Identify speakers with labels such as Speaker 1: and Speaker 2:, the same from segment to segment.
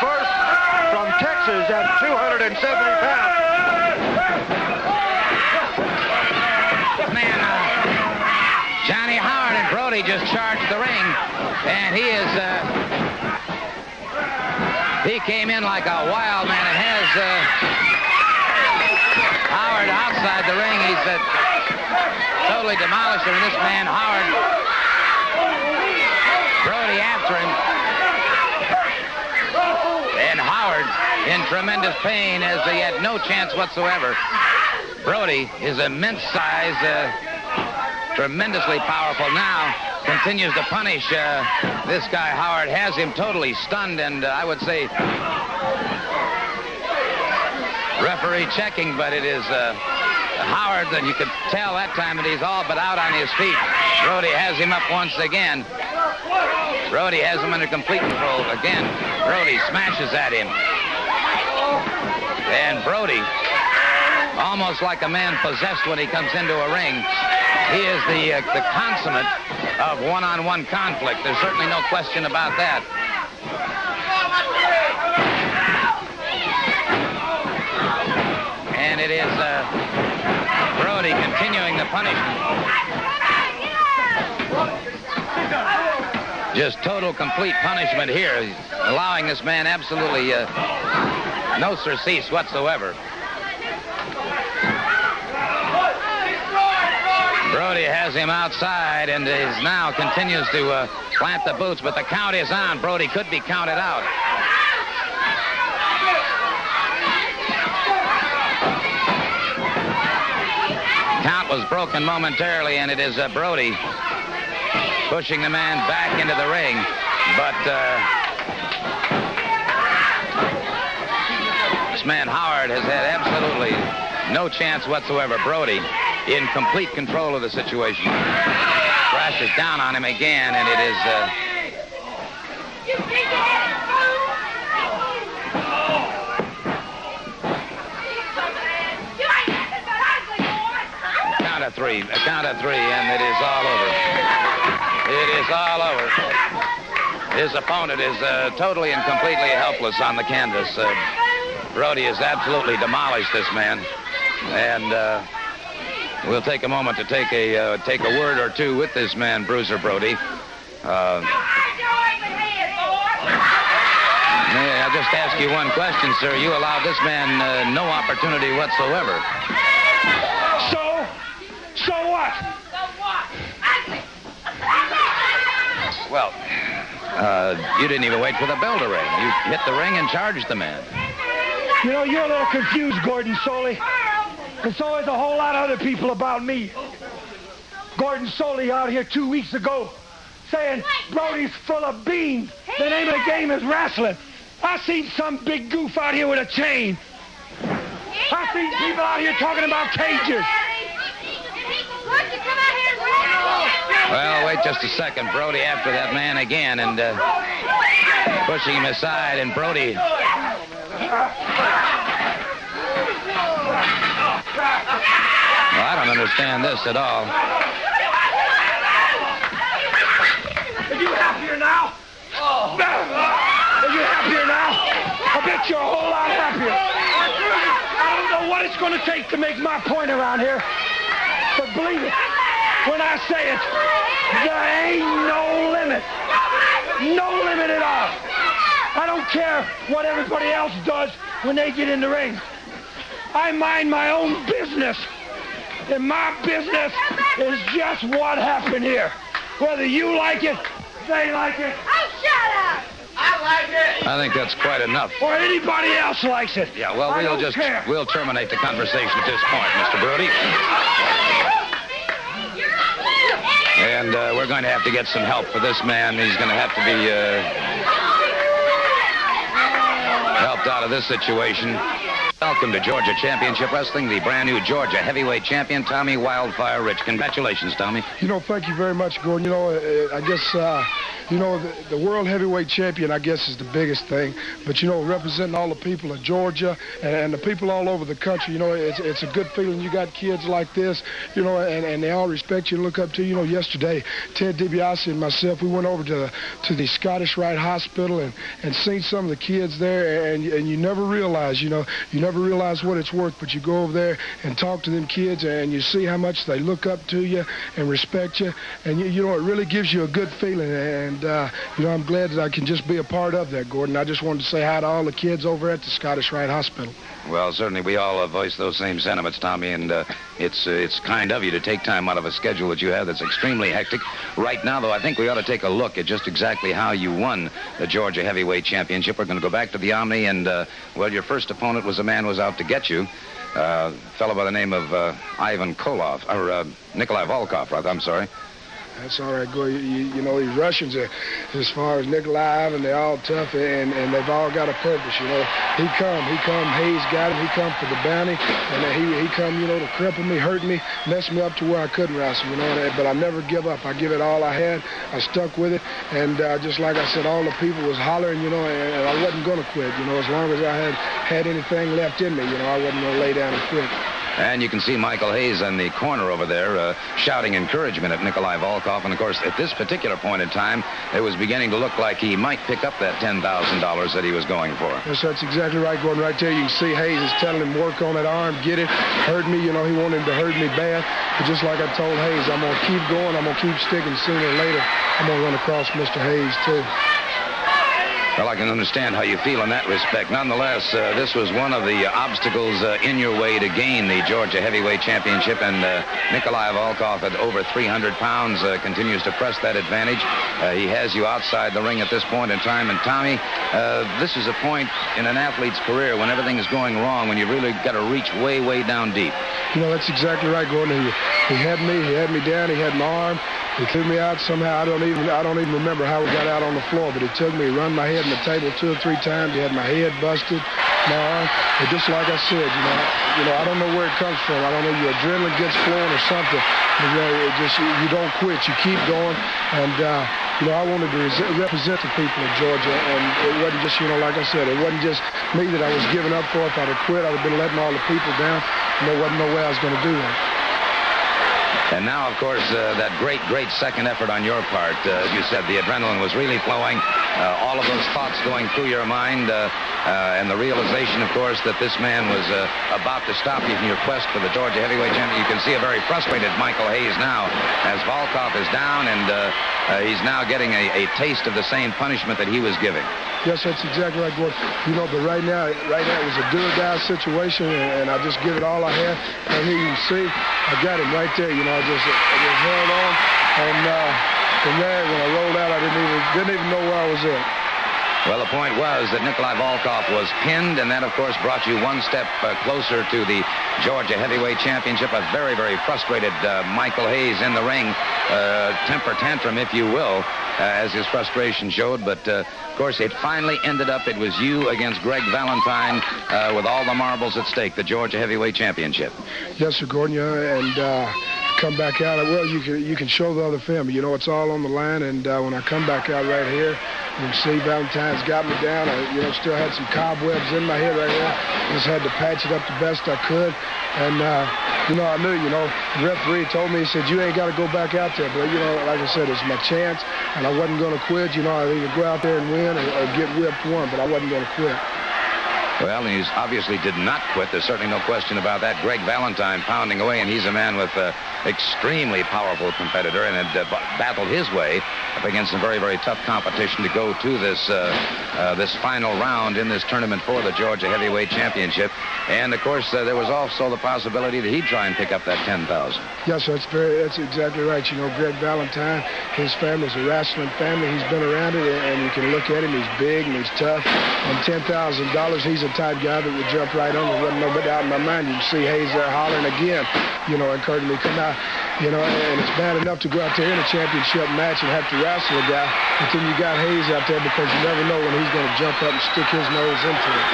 Speaker 1: first from Texas at 270 pounds.
Speaker 2: Man, Johnny Howard and Brody just charged the ring, and he came in like a wild man. It has Howard outside the ring. He's totally demolished him. This man, Howard, Brody after him. And Howard in tremendous pain as he had no chance whatsoever. Brody, his immense size, tremendously powerful now, continues to punish this guy. Howard has him totally stunned, and I would say referee checking, but it is Howard that you could tell that time that he's all but out on his feet. Brody has him up once again. Brody has him under complete control again. Brody smashes at him. And Brody, almost like a man possessed when he comes into a ring. He is the consummate of one-on-one conflict. There's certainly no question about that. And it is Brody continuing the punishment. Just total, complete punishment here. He's allowing this man absolutely no surcease whatsoever. Brody has him outside and is now continues to plant the boots, but the count is on. Brody could be counted out. Count was broken momentarily, and it is Brody pushing the man back into the ring, but this man Howard has had absolutely no chance whatsoever. Brody in complete control of the situation. Crashes down on him again, and it is a count of three, and it is all over. It is all over. His opponent is totally and completely helpless on the canvas. Brody has absolutely demolished this man, and we'll take a moment to take a word or two with this man, Bruiser Brody. May I just ask you one question, sir? You allowed this man no opportunity whatsoever.
Speaker 3: So what?
Speaker 2: Well, you didn't even wait for the bell to ring. You hit the ring and charged the man.
Speaker 3: You know, you're a little confused, Gordon Soley. And so is a whole lot of other people about me. Gordon Soley out here 2 weeks ago saying Brody's full of beans. The name of the game is wrestling. I seen some big goof out here with a chain. I seen people out here talking about cages.
Speaker 2: Well, wait just a second. Brody after that man again and pushing him aside, and Brody... Well, I don't understand this at all.
Speaker 3: Are you happier now? Oh. Are you happier now? I bet you're a whole lot happier. I don't know what it's going to take to make my point around here, but believe it, when I say it, there ain't no limit. No limit at all. I don't care what everybody else does when they get in the ring. I mind my own business. And my business is just what happened here. Whether you like it, they like it.
Speaker 4: Oh, shut up!
Speaker 3: I like it.
Speaker 2: I think that's quite enough.
Speaker 3: Or anybody else likes it.
Speaker 2: Yeah, well, we'll terminate the conversation at this point, Mr. Brody. And we're going to have to get some help for this man. He's going to have to be helped out of this situation. Welcome to Georgia Championship Wrestling, the brand new Georgia heavyweight champion, Tommy Wildfire Rich. Congratulations, Tommy.
Speaker 5: You know, thank you very much, Gordon. You know, I guess
Speaker 4: You know, the world heavyweight champion, I guess, is the biggest thing. But, you know, representing all the people of Georgia and the people all over the country, you know, it's a good feeling. You got kids like this, you know, and they all respect you and look up to you. You know, yesterday, Ted DiBiase and myself, we went over to the Scottish Rite Hospital and seen some of the kids there, and you never realize, you know, you never realize what it's worth, but you go over there and talk to them kids, and you see how much they look up to you and respect you, and you know, it really gives you a good feeling, and you know, I'm glad that I can just be a part of that, Gordon. I just wanted to say hi to all the kids over at the Scottish Rite Hospital.
Speaker 2: Well, certainly we all voice those same sentiments, Tommy, and it's kind of you to take time out of a schedule that you have that's extremely hectic. Right now, though, I think we ought to take a look at just exactly how you won the Georgia Heavyweight Championship. We're going to go back to the Omni, and, well, your first opponent was a man who was out to get you, a fellow by the name of Nikolai Volkoff, rather, I'm sorry.
Speaker 4: That's all right, Gordy. You know, these Russians are, as far as Nikolai, and they're all tough, and they've all got a purpose, you know. He come, Hayes got him, he come for the bounty, and he come, you know, to cripple me, hurt me, mess me up to where I couldn't wrestle, you know, but I never give up. I give it all I had. I stuck with it, and just like I said, all the people was hollering, you know, and I wasn't going to quit, you know, as long as I had anything left in me, you know, I wasn't going to lay down and quit.
Speaker 2: And you can see Michael Hayes in the corner over there shouting encouragement at Nikolai Volkoff. And, of course, at this particular point in time, it was beginning to look like he might pick up that $10,000 that he was going for.
Speaker 4: Yes, that's exactly right, Gordon. Right there, you can see Hayes is telling him, work on that arm, get it, hurt me. You know, he wanted him to hurt me bad. But just like I told Hayes, I'm going to keep going. I'm going to keep sticking. Sooner or later, I'm going to run across Mr. Hayes, too.
Speaker 2: Well, I can understand how you feel in that respect. Nonetheless, this was one of the obstacles in your way to gain the Georgia Heavyweight Championship, and Nikolai Volkoff at over 300 pounds continues to press that advantage. He has you outside the ring at this point in time. And, Tommy, this is a point in an athlete's career when everything is going wrong, when you really got to reach way, way down deep.
Speaker 4: You know, that's exactly right, Gordon. He had me down, he had my arm. He threw me out somehow. I don't even remember how we got out on the floor, but he took me, run my head in the table 2 or 3 times. He had my head busted, my arm. But just like I said, you know, I don't know where it comes from. I don't know, your adrenaline gets flowing or something. But, you know, you don't quit. You keep going. And, you know, I wanted to represent the people of Georgia. And it wasn't just, you know, like I said, it wasn't just me that I was giving up for. If I'd have quit, I'd have been letting all the people down. And there wasn't no way I was going to do that.
Speaker 2: And now, of course, that great second effort on your part. As you said, the adrenaline was really flowing. All of those thoughts going through your mind, and the realization, of course, that this man was about to stop you in your quest for the Georgia Heavyweight Championship. You can see a very frustrated Michael Hayes now as Volkoff is down, and he's now getting a taste of the same punishment that he was giving.
Speaker 4: Yes, that's exactly right, Gordon. You know, but right now it was a do-or-die situation, and I just give it all I had. And here you can see, I got him right there. You know, I just held on, and from there, when I rolled out, I didn't even know where I was at.
Speaker 2: Well, the point was that Nikolai Volkoff was pinned, and that, of course, brought you one step closer to the Georgia Heavyweight Championship. A very, very frustrated Michael Hayes in the ring, temper tantrum, if you will, as his frustration showed. But, of course, it finally ended up, it was you against Greg Valentine with all the marbles at stake, the Georgia Heavyweight Championship.
Speaker 4: Yes, sir, Gordon, and come back out. Well, you can show the other film. You know, it's all on the line, and when I come back out right here, you can see Valentine's got me down. I, you know, still had some cobwebs in my head right here. Just had to patch it up the best I could. And, you know, I knew, you know, the referee told me, he said, you ain't got to go back out there. But, you know, like I said, it's my chance, and I wasn't going to quit. You know, I'd either go out there and win or get whipped one, but I wasn't going to quit.
Speaker 2: Well, he obviously did not quit. There's certainly no question about that. Greg Valentine pounding away, and he's a man with extremely powerful competitor, and had battled his way up against some very, very tough competition to go to this final round in this tournament for the Georgia Heavyweight Championship. And, of course, there was also the possibility that he'd try and pick up that $10,000.
Speaker 4: Yes, that's exactly right. You know, Greg Valentine, his family's a wrestling family. He's been around it, and you can look at him. He's big and he's tough. And $10,000, he's a type guy that would jump right on. There wasn't no doubt in my mind. You can see Hayes there hollering again, you know, encouraging me, come out. you know, and it's bad enough to go out there in a championship match and have to wrestle a guy, but then you got Hayes out there because you never know when he's going to jump up and stick his nose into it.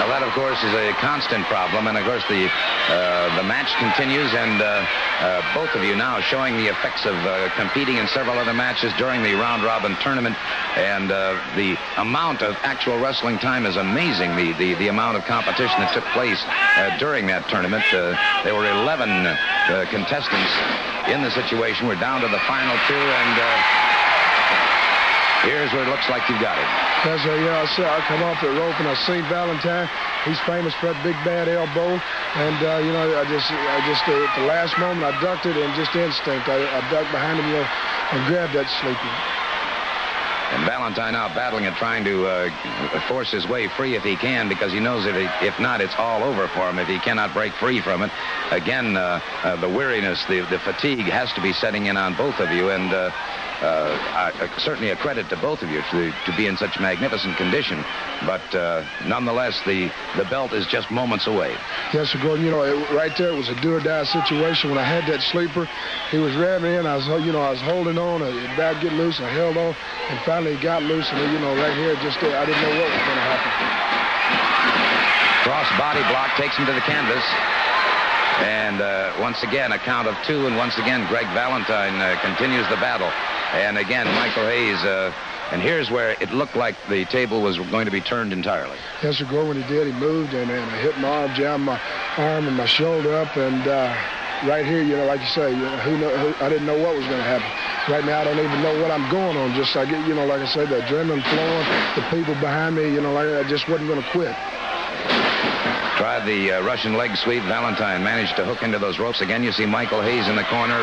Speaker 2: Well, that, of course, is a constant problem, and, of course, the match continues, and both of you now showing the effects of competing in several other matches during the round-robin tournament, and the amount of actual wrestling time is amazing, the amount of competition that took place during that tournament. There were 11 contestants in the situation. We're down to the final two, and here's where it looks like you've got it.
Speaker 4: That's I come off the rope, and I seen Valentine. He's famous for that big bad elbow, and you know, I just at the last moment I ducked it, and just instinct I ducked behind him, you know, and grabbed that sleeper.
Speaker 2: And Valentine out battling it, trying to force his way free if he can, because he knows if not, it's all over for him if he cannot break free from it. Again, the weariness, the fatigue has to be setting in on both of you, and certainly a credit to both of you to be in such magnificent condition. But nonetheless, the belt is just moments away.
Speaker 4: Yes, sir, Gordon. You know, right there it was a do-or-die situation. When I had that sleeper, he was ramming in. I was holding on. It about to get loose. I held on, and finally it got loose. And you know, right here, just I didn't know what was going to happen.
Speaker 2: Cross body block takes him to the canvas. And once again, a count of two, and once again, Greg Valentine continues the battle. And again, Michael Hayes, and here's where it looked like the table was going to be turned entirely.
Speaker 4: Yes, sir, Gordon, when he did, he moved, and I hit my arm, jammed my arm and my shoulder up, and right here, you know, like you say, you know, I didn't know what was going to happen. Right now, I don't even know what I'm going on. Just I get, you know, like I said, the adrenaline flowing, the people behind me, you know, like I just wasn't going to quit.
Speaker 2: Tried the Russian leg sweep. Valentine managed to hook into those ropes. Again, you see Michael Hayes in the corner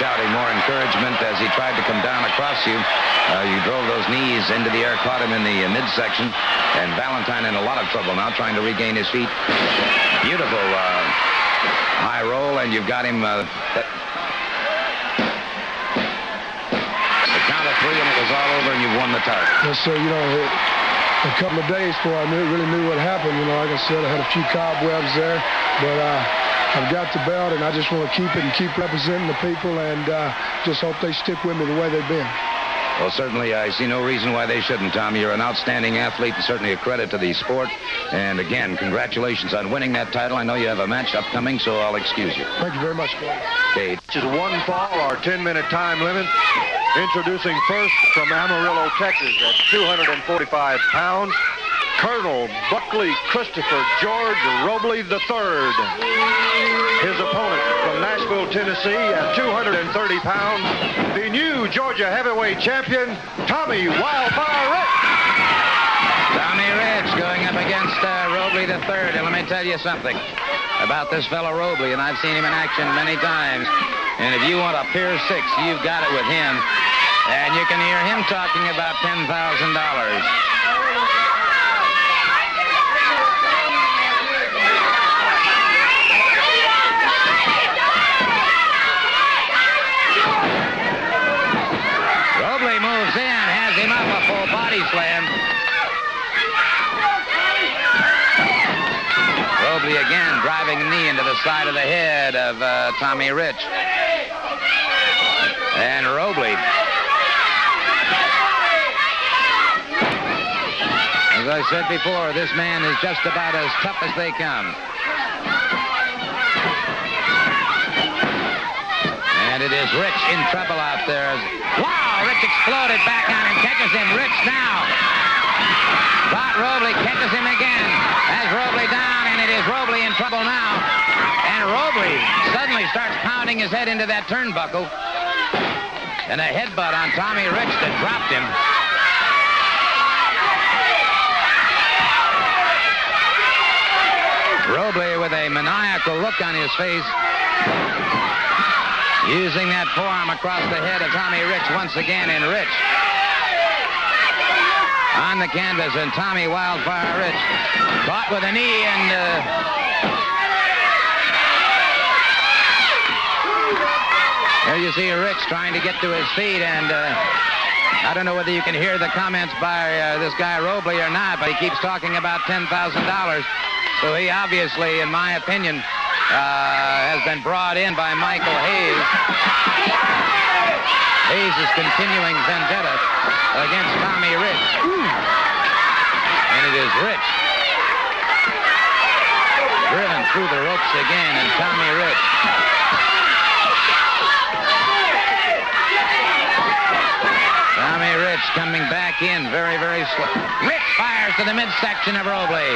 Speaker 2: shouting more encouragement as he tried to come down across you. You drove those knees into the air, caught him in the midsection, and Valentine in a lot of trouble now, trying to regain his feet. Beautiful high roll, and you've got him. The count of three, and it was all over, and you've won the title.
Speaker 4: Yes, sir. You know, a couple of days before I really knew what happened. You know, like I said, I had a few cobwebs there, but I've got the belt, and I just want to keep it and keep representing the people, and just hope they stick with me the way they've been.
Speaker 2: Well, certainly, I see no reason why they shouldn't, Tommy. You're an outstanding athlete, and certainly a credit to the sport. And again, congratulations on winning that title. I know you have a match upcoming, so I'll excuse you.
Speaker 4: Thank you very much, Gordy.
Speaker 2: Okay.
Speaker 1: This is one fall, our 10-minute time limit. Introducing first from Amarillo, Texas, at 245 pounds, Colonel Buckley Christopher George Robley III. His opponent from Nashville, Tennessee, at 230 pounds, the new Georgia heavyweight champion, Tommy Wildfire Rich.
Speaker 2: Tommy Rich going up against Robley III. And let me tell you something about this fellow Robley, and I've seen him in action many times. And if you want a Pier 6, you've got it with him. And you can hear him talking about $10,000. Robley moves in, has him up, a full body slam. Robley again driving a knee into the side of the head of Tommy Rich. And Robley, as I said before, this man is just about as tough as they come. And it is Rich in trouble out there. Wow, Rich exploded back on him, catches him. Rich now got Robley, catches him again. Has Robley down, and it is Robley in trouble now. And Robley suddenly starts pounding his head into that turnbuckle. And a headbutt on Tommy Rich that dropped him. Robley with a maniacal look on his face, using that forearm across the head of Tommy Rich once again, and Rich on the canvas, and Tommy Wildfire Rich caught with a knee, and there you see Rich trying to get to his feet, and I don't know whether you can hear the comments by this guy Robley or not, but he keeps talking about $10,000. So he obviously, in my opinion, has been brought in by Michael Hayes. Hayes is continuing vendetta against Tommy Rich. And it is Rich driven through the ropes again, and Tommy Rich. Tommy Rich coming back in very, very slow. Rich fires to the midsection of Robley.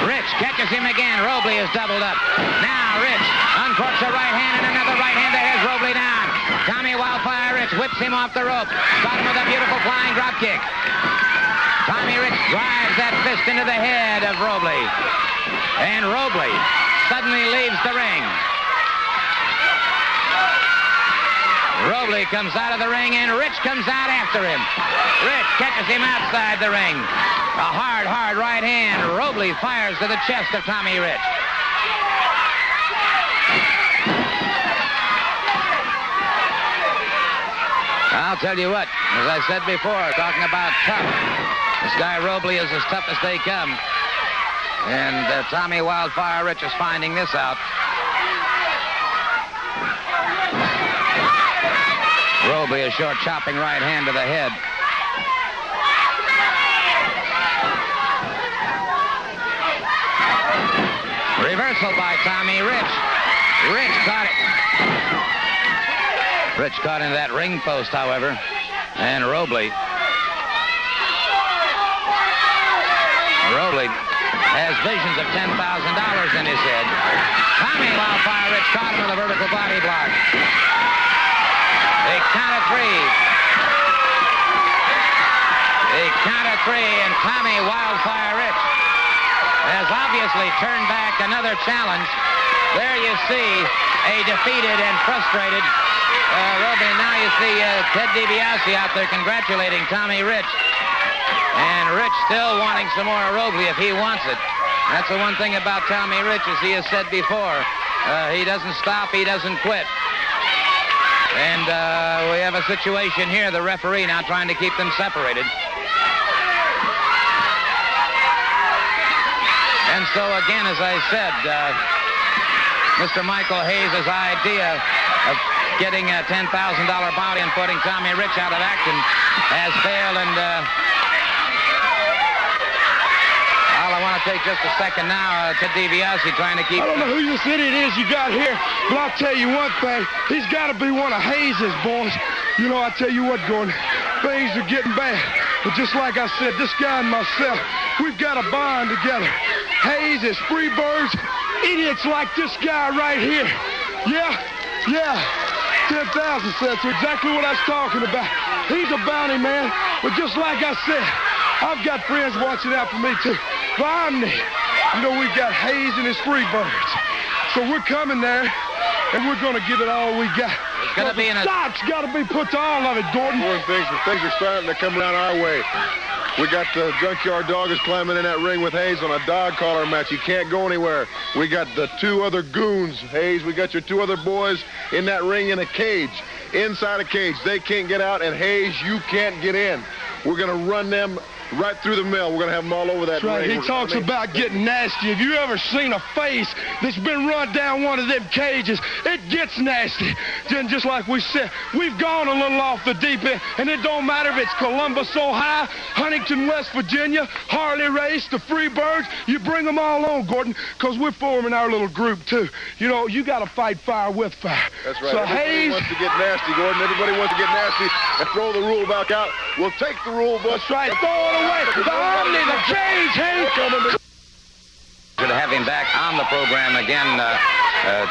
Speaker 2: Rich catches him again. Robley is doubled up. Now Rich uncorks a right hand and another right hand that has Robley down. Tommy Wildfire Rich whips him off the rope. Got him with a beautiful flying drop kick. Tommy Rich drives that fist into the head of Robley. And Robley suddenly leaves the ring. Robley comes out of the ring, and Rich comes out after him. Rich catches him outside the ring. A hard, hard right hand. Robley fires to the chest of Tommy Rich. I'll tell you what, as I said before, talking about tough, this guy Robley is as tough as they come. And Tommy Wildfire Rich is finding this out. Robley, a short chopping right hand to the head. Reversal by Tommy Rich. Rich caught it. Rich caught into that ring post, however. And Robley has visions of $10,000 in his head. Tommy Wildfire Rich caught him with a vertical body block. They count of three. They count of three, and Tommy Wildfire Rich has obviously turned back another challenge. There you see a defeated and frustrated Robley. Now you see Ted DiBiase out there congratulating Tommy Rich. And Rich still wanting some more of Robley if he wants it. That's the one thing about Tommy Rich, as he has said before. He doesn't stop, he doesn't quit. And we have a situation here, the referee now trying to keep them separated. And so again, as I said, Mr. Michael Hayes' idea of getting a $10,000 bounty and putting Tommy Rich out of action has failed, and I want to take just a second now to DiBiase trying to keep...
Speaker 4: I don't know who this idiot is you got here, but I'll tell you one thing. He's got to be one of Hayes' boys. You know, I tell you what, Gordon, things are getting bad. But just like I said, this guy and myself, we've got a bond together. Hayes is Freebirds, idiots like this guy right here. Yeah, 10,000 cents. That's exactly what I was talking about. He's a bounty man, but just like I said, I've got friends watching out for me, too. Omni. You know, we've got Hayes and his Freebirds. So we're coming there, and we're going to give it all we got.
Speaker 2: It's going to be in a...
Speaker 4: Stop's got to be put to all of it, Gordon.
Speaker 1: Things are starting to come around our way. We got the Junkyard Dog is climbing in that ring with Hayes on a dog collar match. He can't go anywhere. We got the two other goons, Hayes. We got your two other boys in that ring in a cage. Inside a cage. They can't get out, and Hayes, you can't get in. We're going to run them right through the mill. We're going to have them all over that
Speaker 4: ring. He talks about getting nasty. Have you ever seen a face that's been run down one of them cages? It gets nasty. Just like we said, we've gone a little off the deep end, and it don't matter if it's Columbus, Ohio, Huntington, West Virginia, Harley Race, the Freebirds. You bring them all on, Gordon, because we're forming our little group, too. You know, you got to fight fire with fire.
Speaker 1: That's right.
Speaker 4: So
Speaker 1: Everybody wants to get nasty, Gordon. Everybody wants to get nasty and throw the rule back out. We'll take the rule book.
Speaker 4: That's right. Throw it away. The Omni, the cage, Hayes.
Speaker 2: Good to have him back on the program again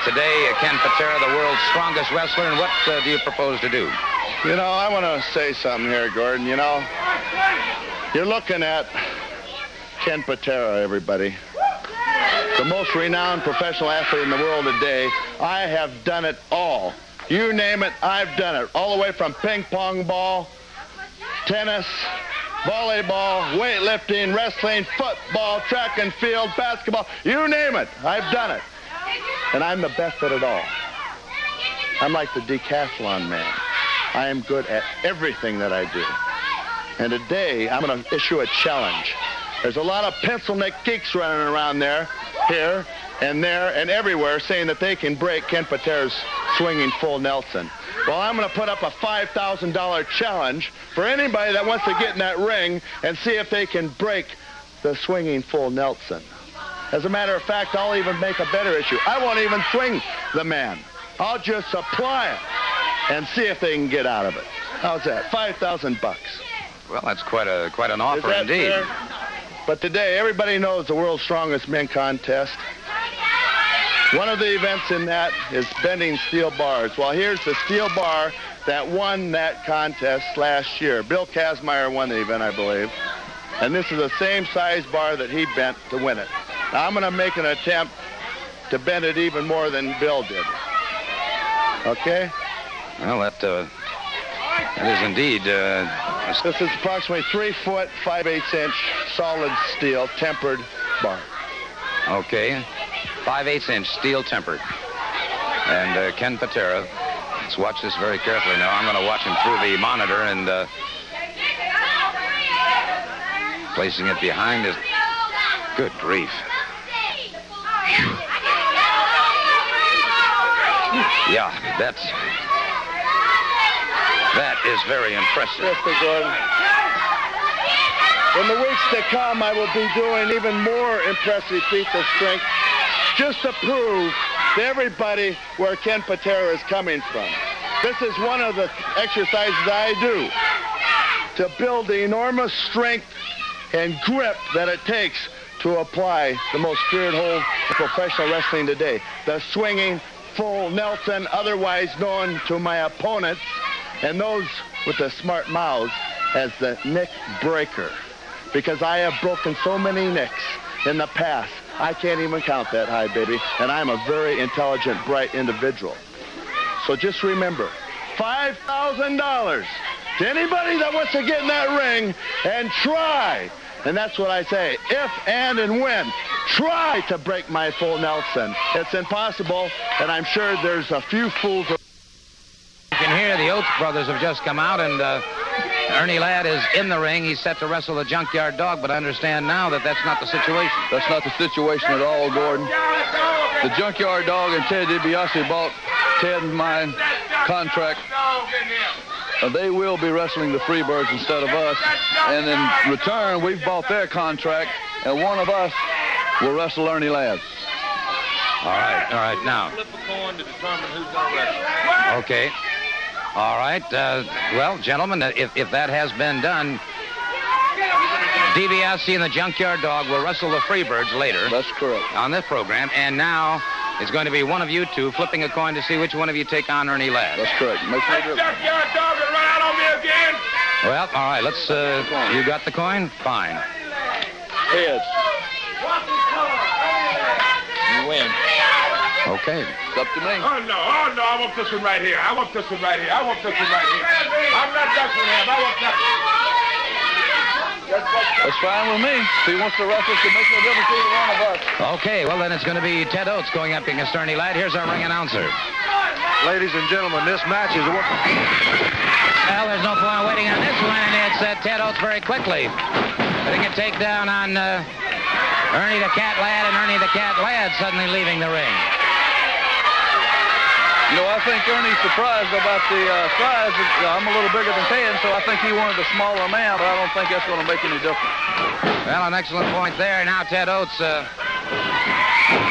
Speaker 2: today. Ken Patera, the world's strongest wrestler. And what do you propose to do?
Speaker 5: You know, I want to say something here, Gordon. You know, you're looking at Ken Patera, everybody. The most renowned professional athlete in the world today. I have done it all. You name it, I've done it. All the way from ping pong ball, tennis, volleyball, weightlifting, wrestling, football, track and field, basketball, you name it, I've done it. And I'm the best at it all. I'm like the decathlon man. I am good at everything that I do. And today, I'm going to issue a challenge. There's a lot of pencil neck geeks running around there here and there and everywhere saying that they can break Ken Patera's swinging full Nelson. Well, I'm going to put up a $5,000 challenge for anybody that wants to get in that ring and see if they can break the swinging full Nelson. As a matter of fact, I'll even make a better issue. I won't even swing the man. I'll just supply it and see if they can get out of it. How's that? $5,000 bucks.
Speaker 2: Well, that's quite an offer
Speaker 5: Is that
Speaker 2: indeed.
Speaker 5: fair? But today, everybody knows the World's Strongest Men contest. One of the events in that is bending steel bars. Well, here's the steel bar that won that contest last year. Bill Kazmaier won the event, I believe. And this is the same size bar that he bent to win it. Now, I'm going to make an attempt to bend it even more than Bill did. Okay?
Speaker 2: Well, that is indeed...
Speaker 5: This is approximately 3 foot, 5/8 inch solid steel tempered bar.
Speaker 2: Okay. 5/8 inch steel tempered. And Ken Patera, let's watch this very carefully now. I'm going to watch him through the monitor and placing it behind his... Good grief. Whew. Yeah, that is very impressive.
Speaker 5: Mr. Gordon. In the weeks to come, I will be doing even more impressive feats of strength just to prove to everybody where Ken Patera is coming from. This is one of the exercises I do to build the enormous strength and grip that it takes to apply the most feared hold of professional wrestling today, the swinging full Nelson, otherwise known to my opponents and those with the smart mouths as the neck breaker, because I have broken so many necks in the past. I can't even count that high, baby, and I'm a very intelligent, bright individual. So just remember, $5,000 to anybody that wants to get in that ring and try. And that's what I say, if and when, try to break my full Nelson. It's impossible, and I'm sure there's a few fools.
Speaker 2: You can hear the Oates brothers have just come out, and Ernie Ladd is in the ring. He's set to wrestle the Junkyard Dog, but I understand now that that's not the situation.
Speaker 6: That's not the situation at all, Gordon. The Junkyard Dog and Ted DiBiase bought Ted and my contract. They will be wrestling the Freebirds instead of us. And in return, we've bought their contract, and one of us will wrestle Ernie Ladd.
Speaker 2: All right, now.
Speaker 3: Flip a coin to determine who's going to wrestle.
Speaker 2: Okay. All right. Well, gentlemen, if that has been done, DiBiase and the Junkyard Dog will wrestle the Freebirds later.
Speaker 6: That's correct.
Speaker 2: On this program. And now it's going to be one of you two flipping a coin to see which one of you take on Ernie Ladd.
Speaker 6: That's correct. Makes no difference.
Speaker 3: Junkyard Dog will run out on me again.
Speaker 2: Well, all right. Let's. You got the coin? Fine.
Speaker 6: Heads.
Speaker 3: You win.
Speaker 2: Okay.
Speaker 6: It's up to me.
Speaker 3: Oh, no, I want this one right here. I want this one right here. I'm not wrestling him. I want that.
Speaker 6: That's fine with me. If he wants to wrestle, it makes no difference to either one of us.
Speaker 2: Okay, well, then it's going to be Ted Oates going up against Ernie Ladd. Here's our ring announcer.
Speaker 1: Ladies and gentlemen, this match is...
Speaker 2: Well, there's no point waiting on this one. It's Ted Oates very quickly. Putting a takedown on Ernie the Cat Ladd, and Ernie the Cat Ladd suddenly leaving the ring.
Speaker 6: You know, I think Ernie's surprised about the size. I'm a little bigger than Ted, so I think he wanted a smaller man, but I don't think that's going to make any difference.
Speaker 2: Well, an excellent point there. Now Ted Oates.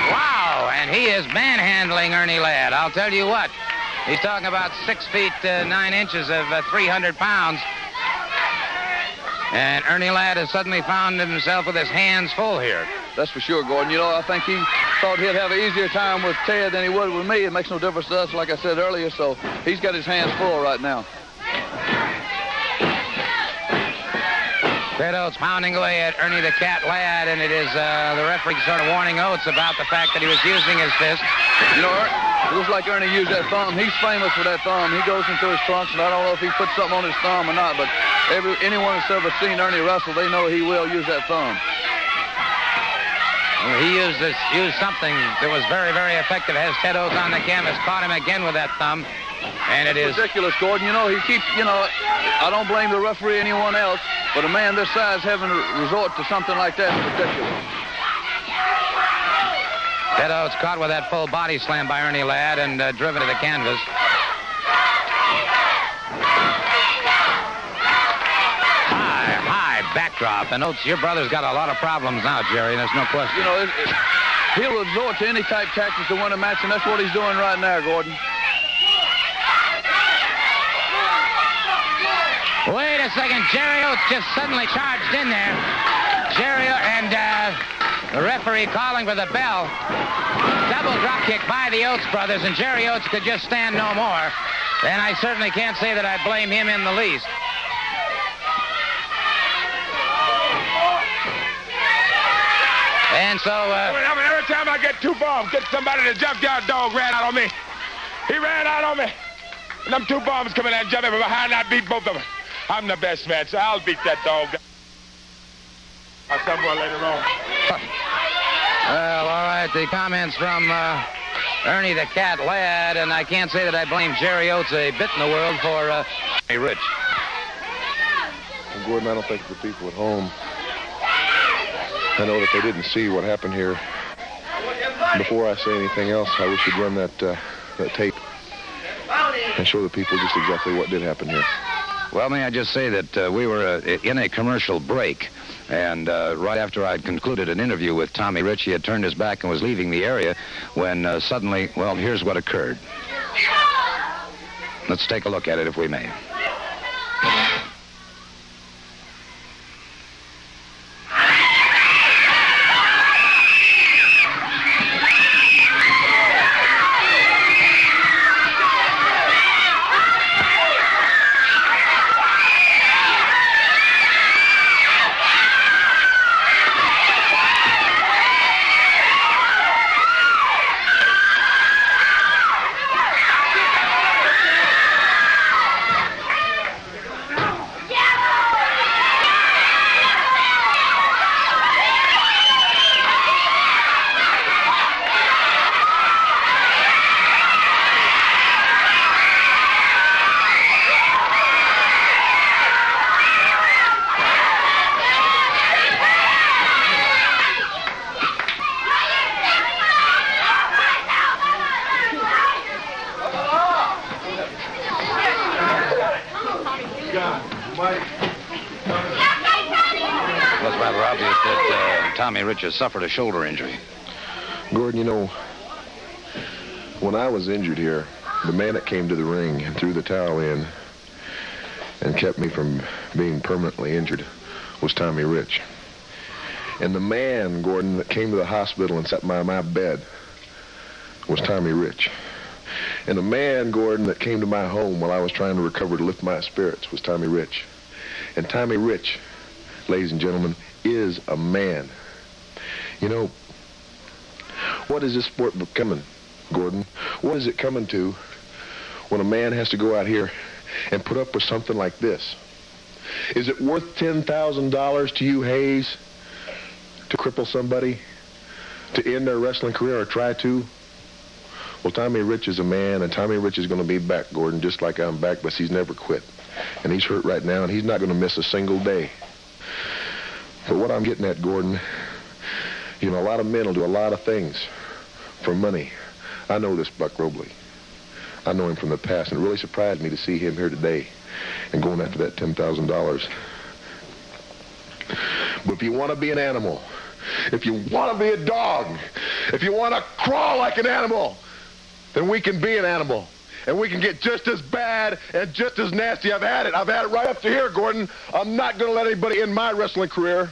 Speaker 2: Wow, and he is manhandling Ernie Ladd. I'll tell you what. He's talking about 6 feet 9 inches of 300 pounds. And Ernie Ladd has suddenly found himself with his hands full here.
Speaker 6: That's for sure, Gordon. You know, I think he thought he'd have an easier time with Ted than he would with me. It makes no difference to us, like I said earlier, so he's got his hands full right now.
Speaker 2: Ted Oates pounding away at Ernie the Cat Ladd, and it is the referee sort of warning Oates about the fact that he was using his fist.
Speaker 6: You know, it looks like Ernie used that thumb. He's famous for that thumb. He goes into his trunks, and I don't know if he put something on his thumb or not, but anyone that's ever seen Ernie wrestle, they know he will use that thumb.
Speaker 2: Well, he used something that was very, very effective. Has Ted Oates on the canvas, caught him again with that thumb, and it is
Speaker 6: ridiculous, Gordon. You know, he keeps, you know, I don't blame the referee or anyone else, but a man this size having to resort to something like that is ridiculous.
Speaker 2: Ted Oates caught with that full body slam by Ernie Ladd and driven to the canvas. High backdrop. And Oates, your brother's got a lot of problems now, Jerry. There's no question.
Speaker 6: You know, he'll resort to any type tactics to win a match, and that's what he's doing right now, Gordon.
Speaker 2: Wait a second. Jerry Oates just suddenly charged in there. Jerry and the referee calling for the bell. Double drop kick by the Oates brothers, and Jerry Oates could just stand no more. And I certainly can't say that I blame him in the least. And so...
Speaker 3: every time I get two bombs, get somebody, the Junkyard dog ran out on me. He ran out on me. And them two bombs coming out and jumping from behind, I beat both of them. I'm the best man, so I'll beat that dog. Somewhere later on.
Speaker 2: Well, all right, the comments from Ernie the Cat Ladd, and I can't say that I blame Jerry Oates a bit in the world for Rich.
Speaker 1: Well, Gordon, I don't think the people at home, I know that they didn't see what happened here. Before I say anything else, I wish you'd run that tape and show the people just exactly what did happen here.
Speaker 2: Well, may I just say that we were in a commercial break, and right after I'd concluded an interview with Tommy Rich, he had turned his back and was leaving the area when suddenly, well, here's what occurred. Let's take a look at it, if we may. Tommy Rich has suffered a shoulder injury.
Speaker 1: Gordon, you know, when I was injured here, the man that came to the ring and threw the towel in and kept me from being permanently injured was Tommy Rich. And the man, Gordon, that came to the hospital and sat by my bed was Tommy Rich. And the man, Gordon, that came to my home while I was trying to recover to lift my spirits was Tommy Rich. And Tommy Rich, ladies and gentlemen, is a man. You know, what is this sport becoming, Gordon? What is it coming to when a man has to go out here and put up with something like this? Is it worth $10,000 to you, Hayes, to cripple somebody, to end their wrestling career or try to? Well, Tommy Rich is a man, and Tommy Rich is going to be back, Gordon, just like I'm back, but he's never quit. And he's hurt right now, and he's not going to miss a single day. But what I'm getting at, Gordon, you know, a lot of men will do a lot of things for money. I know this Buck Robley. I know him from the past, and it really surprised me to see him here today and going after that $10,000. But if you want to be an animal, if you want to be a dog, if you want to crawl like an animal, then we can be an animal. And we can get just as bad and just as nasty. I've had it. I've had it right up to here, Gordon. I'm not going to let anybody end my wrestling career.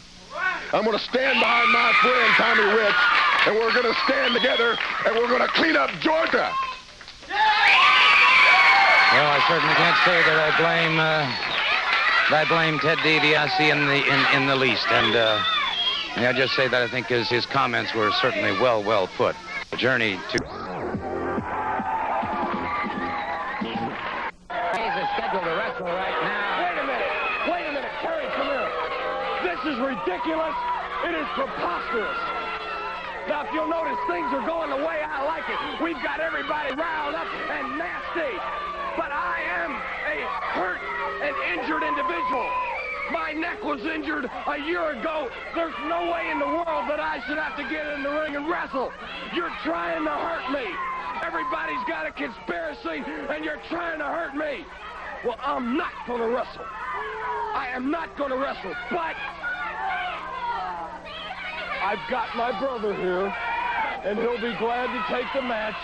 Speaker 1: I'm going to stand behind my friend, Tommy Rich, and we're going to stand together, and we're going to clean up Georgia.
Speaker 2: Well, I certainly can't say that I blame Ted DiBiase in the least. And may I just say that I think his comments were certainly well put. The journey to...
Speaker 3: This is ridiculous. It is preposterous. Now, if you'll notice, things are going the way I like it. We've got everybody riled up and nasty. But I am a hurt and injured individual. My neck was injured a year ago. There's no way in the world that I should have to get in the ring and wrestle. You're trying to hurt me. Everybody's got a conspiracy, and you're trying to hurt me. Well, I'm not going to wrestle. I am not going to wrestle, but I've got my brother here, and he'll be glad to take the match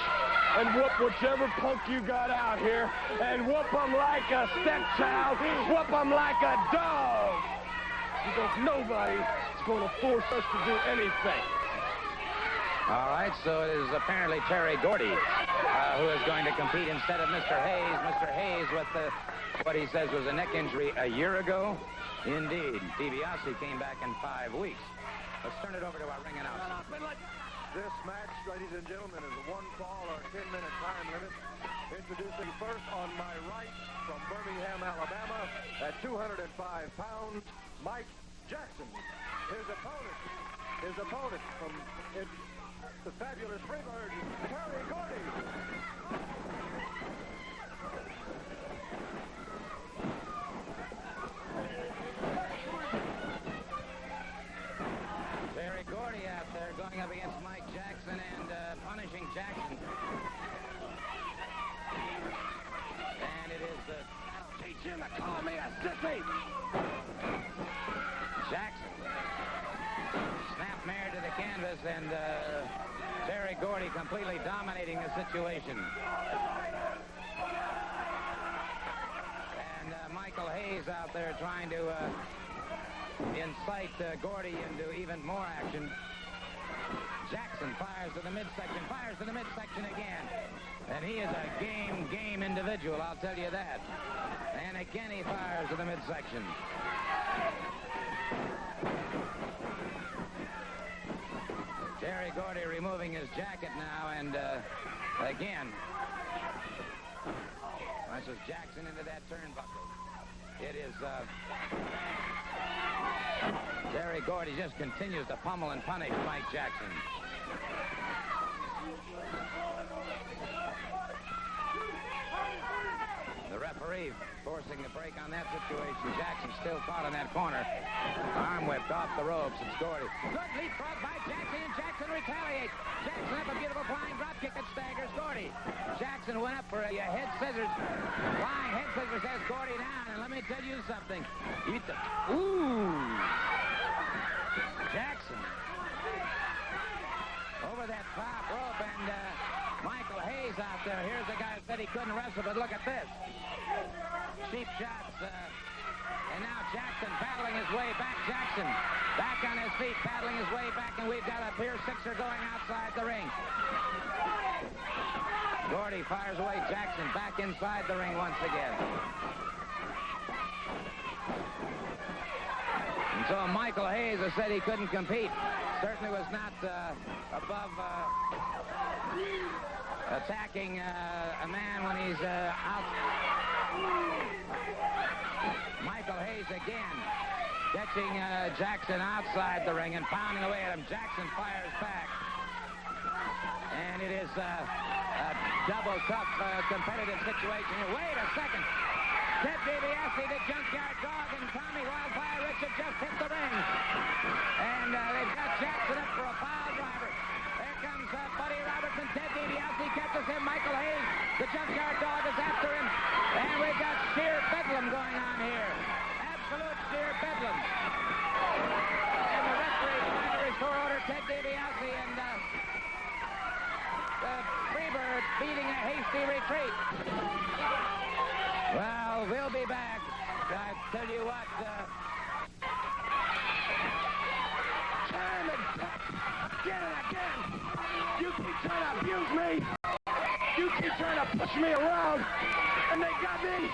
Speaker 3: and whoop whichever punk you got out here, and whoop them like a stepchild, whoop them like a dog. Because nobody is going to force us to do anything.
Speaker 2: All right, so it is apparently Terry Gordy who is going to compete instead of Mr. Hayes. Mr. Hayes with what he says was a neck injury a year ago. Indeed, DiBiase came back in 5 weeks. Let's turn it over to our ring announcer.
Speaker 1: This match, ladies and gentlemen, is a 1-fall or 10-minute time limit. Introducing first on my right from Birmingham, Alabama, at 205 pounds, Mike Jackson. His opponent from the fabulous Freebirds, Terry Gordy.
Speaker 2: Terry Gordy out there going up against Mike Jackson and punishing Jackson. And it is
Speaker 3: Teach him to call me a sissy.
Speaker 2: Jackson. Snap mare to the canvas, and Terry Gordy completely dominating the situation. And Michael Hayes out there trying to incite Gordy into even more action. Jackson fires to the midsection again. And he is a game individual, I'll tell you that. And again he fires to the midsection. Terry Gordy removing his jacket now, and again, pushes Jackson into that turnbuckle. It is Terry Gordy just continues to pummel and punish Mike Jackson. The referee forcing the break on that situation. Jackson still caught in that corner. Arm whipped off the ropes. It's Gordy. Good leapfrog by Jackson, and Jackson retaliates. Jackson up a beautiful flying drop kick that staggers Gordy. Jackson went up for a head scissors. Flying head scissors has Gordy down. And let me tell you something. Ooh. Jackson. Over that top rope, and Michael Hayes out there. Here's the guy who said he couldn't wrestle, but look at this. Cheap shots. And now Jackson battling his way back. Jackson back on his feet, battling his way back, and we've got a Pier Sixer going outside the ring. Gordy fires away Jackson back inside the ring once again. And so Michael Hayes has said he couldn't compete. Certainly was not above attacking a man when he's out. Michael Hayes again catching Jackson outside the ring and pounding away at him. Jackson fires back. And it is a double tough competitive situation. Wait a second. Ted DiBiase, the Junkyard Dog, and Tommy Wildfire Richard just hit the ring. And they've got Jackson up for a pile driver. There comes Buddy Robertson. Ted DiBiase catches him. Michael Hayes, the Junkyard Dog, is after him. And we've got sheer bedlam going on here. Absolute sheer bedlam. And the referee trying to restore order. Ted DiBiase and the Freebirds beating a hasty retreat. Well, we'll be back. I tell you what,
Speaker 3: Time and again and again. You keep trying to abuse me. You keep trying to push me around. And they got me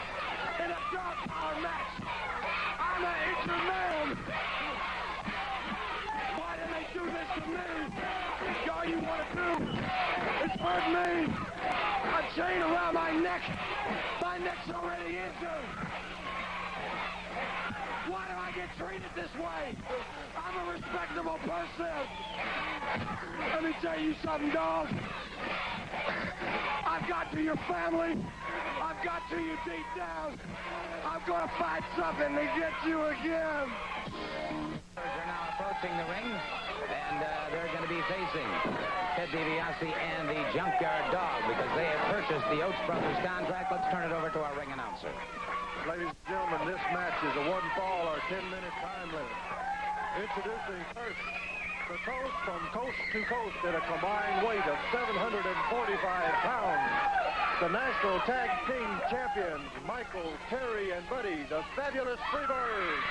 Speaker 3: in a dog power match. I'm an injured man. Why did they do this to me? All you want to do is hurt me. A chain around my neck. My neck's already injured. Why do I get treated this way. I'm a respectable person. Let me tell you something, dog. I've got to your family. I've got to you deep down. I'm going to fight something to get you again.
Speaker 2: They're now approaching the ring, and they're going to be facing Ted DiBiase and the Junkyard Dog because they have purchased the Oates Brothers contract. Let's turn it over to our ring announcer.
Speaker 1: Ladies and gentlemen, this match is a one-fall or 10-minute time limit. Introducing first, the toast from coast to coast at a combined weight of 745 pounds. The National Tag Team Champions, Michael, Terry, and Buddy, the fabulous Freebirds.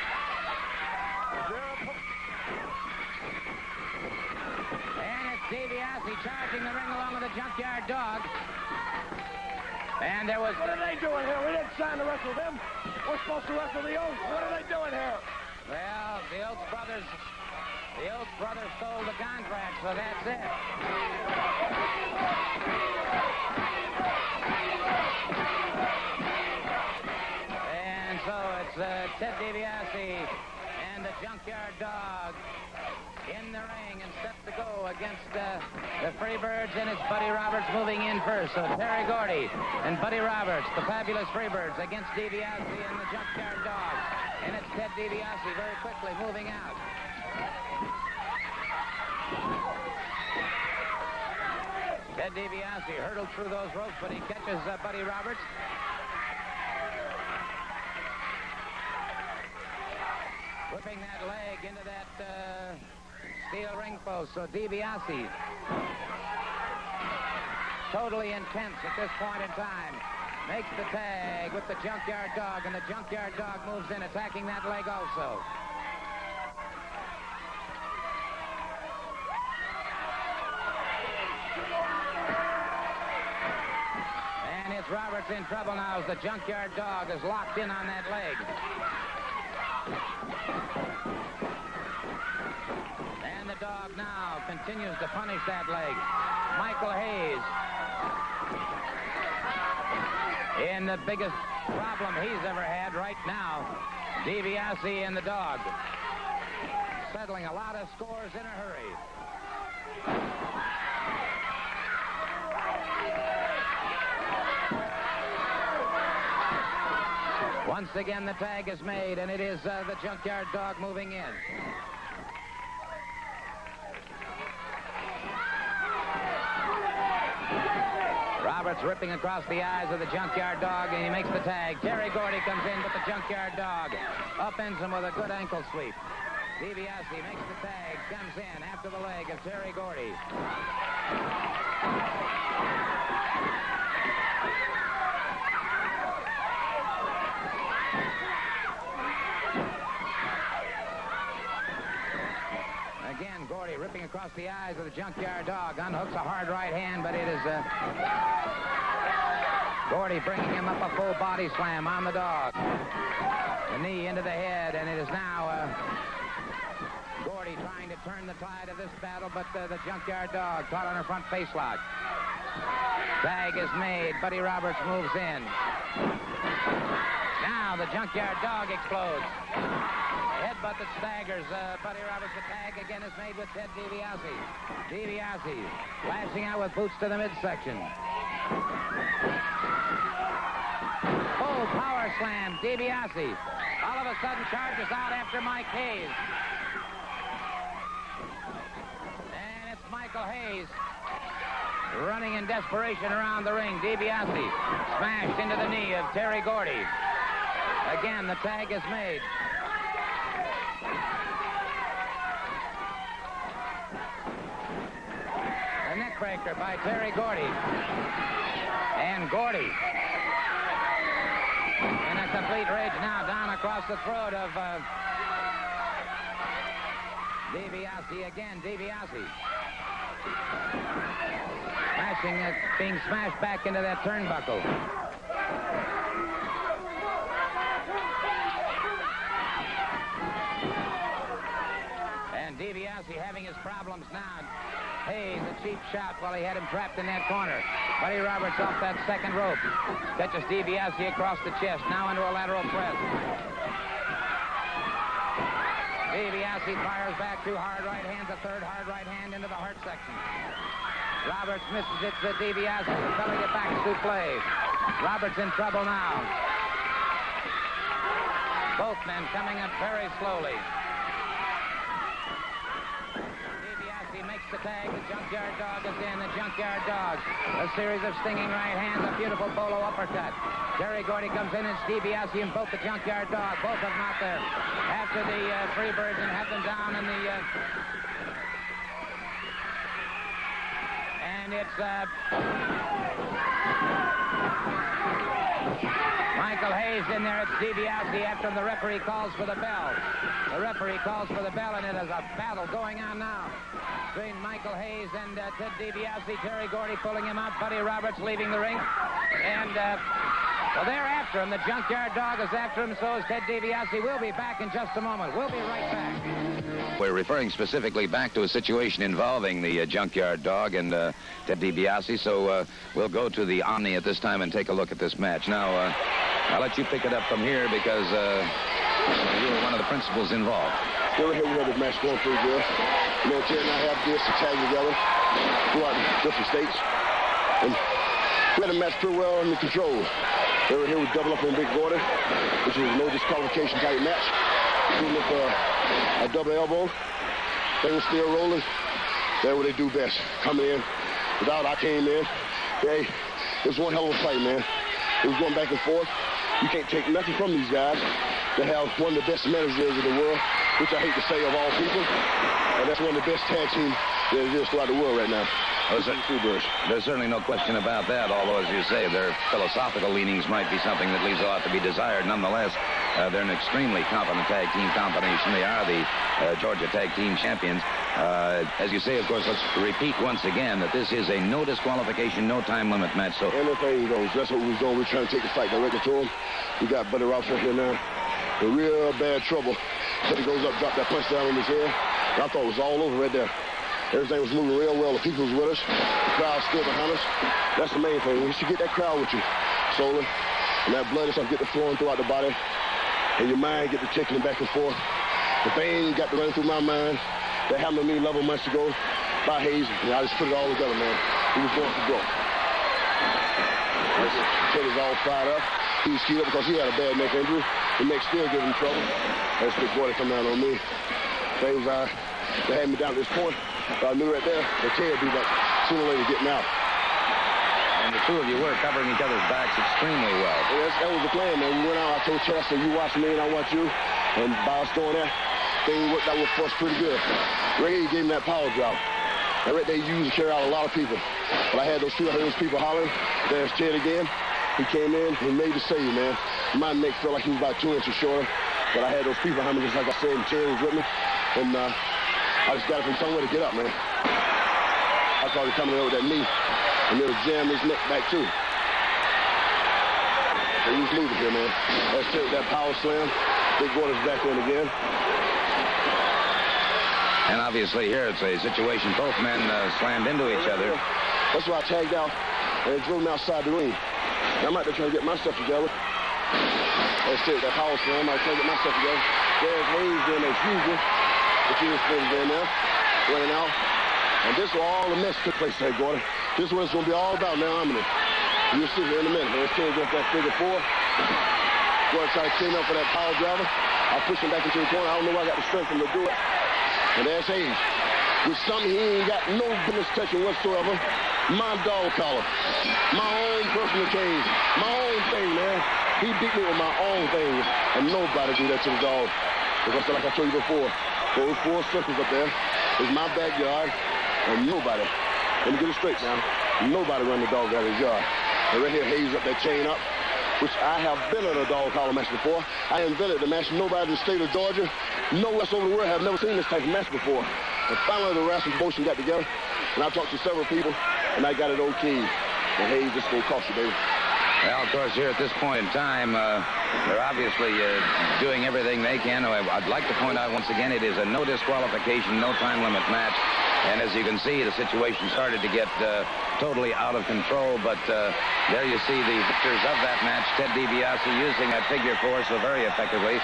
Speaker 2: And it's DiBiase charging the ring along with the Junkyard Dog. And there was...
Speaker 3: What are they doing here? We didn't sign to wrestle them. We're supposed to wrestle the Oates. What are they doing here?
Speaker 2: Well, the Oates brothers stole the contract, so that's it. And so it's Ted DiBiase and the Junkyard Dog in the ring and set to go against the Freebirds, and it's Buddy Roberts moving in first. So Terry Gordy and Buddy Roberts, the fabulous Freebirds, against DiBiase and the Junkyard Dog. And it's Ted DiBiase very quickly moving out. Ted DiBiase hurtled through those ropes, but he catches Buddy Roberts. Whipping that leg into that steel ring post. So DiBiase, totally intense at this point in time, makes the tag with the Junkyard Dog, and the Junkyard Dog moves in, attacking that leg also. And it's Roberts in trouble now as the Junkyard Dog is locked in on that leg. And the dog now continues to punish that leg. Michael Hayes, in the biggest problem he's ever had right now, DiBiase and the dog, settling a lot of scores in a hurry. Once again, the tag is made, and it is the Junkyard Dog moving in. Roberts ripping across the eyes of the Junkyard Dog, and he makes the tag. Terry Gordy comes in with the Junkyard Dog. Upends him with a good ankle sweep. DiBiase makes the tag, comes in after the leg of Terry Gordy. Again, Gordy ripping across the eyes of the Junkyard Dog. Unhooks a hard right hand, but it is Gordy bringing him up a full body slam on the dog. The knee into the head, and it is now Gordy trying to turn the tide of this battle, but the Junkyard Dog caught on her front face lock. Tag is made. Buddy Roberts moves in. Now the Junkyard Dog explodes. Headbutt that staggers Buddy Roberts. The tag again is made with Ted DiBiase. DiBiase lashing out with boots to the midsection. Full power slam. DiBiase all of a sudden charges out after Mike Hayes. And it's Michael Hayes running in desperation around the ring. DiBiase smashed into the knee of Terry Gordy. Again, the tag is made. A neckbreaker by Terry Gordy. And Gordy in a complete rage now down across the throat of DiBiase again. DiBiase being smashed back into that turnbuckle. And DiBiase having his problems now. Hayes, a cheap shot while he had him trapped in that corner. Buddy Roberts off that second rope. Catches DiBiase across the chest. Now into a lateral press. DiBiase fires back 2 hard right hands, a 3rd hard right hand into the heart section. Roberts misses it to DiBiase, propelling it back to play. Roberts in trouble now. Both men coming up very slowly. DiBiase makes the tag. The Junkyard Dog is in. The Junkyard Dog. A series of stinging right hands. A beautiful bolo uppercut. Terry Gordy comes in. It's DiBiase and both the Junkyard Dog. Both of them out there after the Freebirds and have them down in the... and it's... Michael Hayes in there. It's DiBiase after the referee calls for the bell. The referee calls for the bell, and it is a battle going on now between Michael Hayes and Ted DiBiase. Terry Gordy pulling him out. Buddy Roberts leaving the ring. And, well, they're after him. The Junkyard Dog is after him, so is Ted DiBiase. We'll be back in just a moment. We'll be right back. We're referring specifically back to a situation involving the Junkyard Dog and Ted DiBiase, so we'll go to the Omni at this time and take a look at this match. Now, I'll let you pick it up from here because you were one of the principals involved.
Speaker 7: Still here we have the match going pretty good. You know, Ted and I have this to tag together throughout the different states. And we had the match pretty well under control. They were here with double up on Big Gordy, which was no disqualification type match. Shooting with a double elbow. They were still rolling. That's what they do best. Coming in. Without I came in. Hey, it was one hell of a fight, man. It was going back and forth. You can't take nothing from these guys. They have one of the best managers in the world, which I hate to say of all people. And that's one of the best tag teams that is throughout the world right now.
Speaker 2: There's certainly no question about that, although, as you say, their philosophical leanings might be something that leaves a lot to be desired. Nonetheless, they're an extremely competent tag team combination. They are the Georgia Tag Team Champions. As you say, of course, let's repeat once again that this is a no disqualification, no time limit match. So
Speaker 7: anything goes. That's what we was doing. We're trying to take the fight directly to him. We got Buddy Roberts right here now in real bad trouble. So he goes up, drop that punch down on his head. I thought it was all over right there. Everything was moving real well. The people was with us. The crowd still behind us. That's the main thing. You should get that crowd with you, Solar. And that blood is going to get the flowing throughout the body. And your mind get the ticking back and forth. The thing got to run through my mind. That happened to me 11 months ago by Hayes. And I just put it all together, man. He was going for broke. Ted is all fired up. He was keyed up because he had a bad neck injury. The neck still giving him trouble. That's Big Boy come down on me. Things they had me down at this point. But I knew right there that Ted would be back sooner or later getting out.
Speaker 2: And the two of you were covering each other's backs extremely well.
Speaker 7: Yeah, that was the plan, man. We went out, I told Ted, I said, you watch me and I watch you. And by us doing that, things worked out for us pretty good. Ray gave me that power drop. And right there, he used to carry out a lot of people. But I had those people hollering. There's Ted again. He came in and made the save, man. My neck felt like he was about 2 inches shorter. But I had those people behind me, just like I said, and Ted was with me. And I just got it from somewhere to get up, man. I saw him coming in with that knee, and it'll jam his neck back, too. So he was moving here, man. Let's take that power slam. Big Gordy's back in again.
Speaker 2: And obviously here it's a situation both men slammed into each other.
Speaker 7: That's why I tagged out and drove me outside the ring. Now I'm out there trying to get myself together. Let's take that power slam. I'm trying to get myself together. There's Hayes doing as usual. The few things there now, running out. And this is where all the mess took place there, Gordy. This is what it's going to be all about now, Omni. You'll see here in a minute. Let's change up that figure 4. Gordy trying to clean up for that power driver. I'll push him back into the corner. I don't know why I got the strength to do it. And there's Hayes. With something he ain't got no business touching whatsoever. My dog collar. My own personal cage. My own thing, man. He beat me with my own thing. And nobody do that to the dog. Because like I told you before, those 4 circles up there is my backyard, and nobody, let me get it straight now, nobody run the dog out of his yard. And right here, Hayes up that chain up, which I have been in a dog collar match before. I invented the match. Nobody in the state of Georgia, nowhere else over the world have never seen this type of match before. And finally, the wrestling promotion got together, and I talked to several people, and I got it okayed. And Hayes, this going to cost you, baby.
Speaker 2: Well, of course, here at this point in time, they're obviously doing everything they can. I'd like to point out once again, it is a no disqualification, no time limit match. And as you can see, the situation started to get totally out of control. But there you see the victors of that match, Ted DiBiase, using that figure four so very effectively,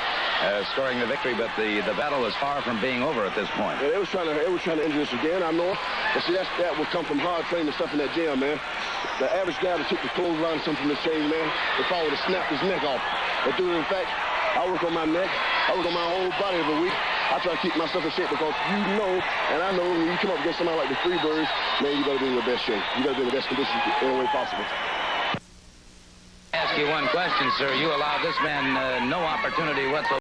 Speaker 2: scoring the victory. But the battle was far from being over at this point.
Speaker 7: Yeah, they was trying to injure us again, I know. But see, that would come from hard training and stuff in that gym, man. The average guy that took the clothesline something from this training, man, they probably would have snapped his neck off. But due to the fact, I work on my neck, I work on my whole body every week. I try to keep myself in shape because you know, and I know when you come up against somebody like the Freebirds, man, you got to be in your best shape. You got to be in the best condition in any way possible.
Speaker 2: Ask you one question, sir. You allowed this man no opportunity whatsoever.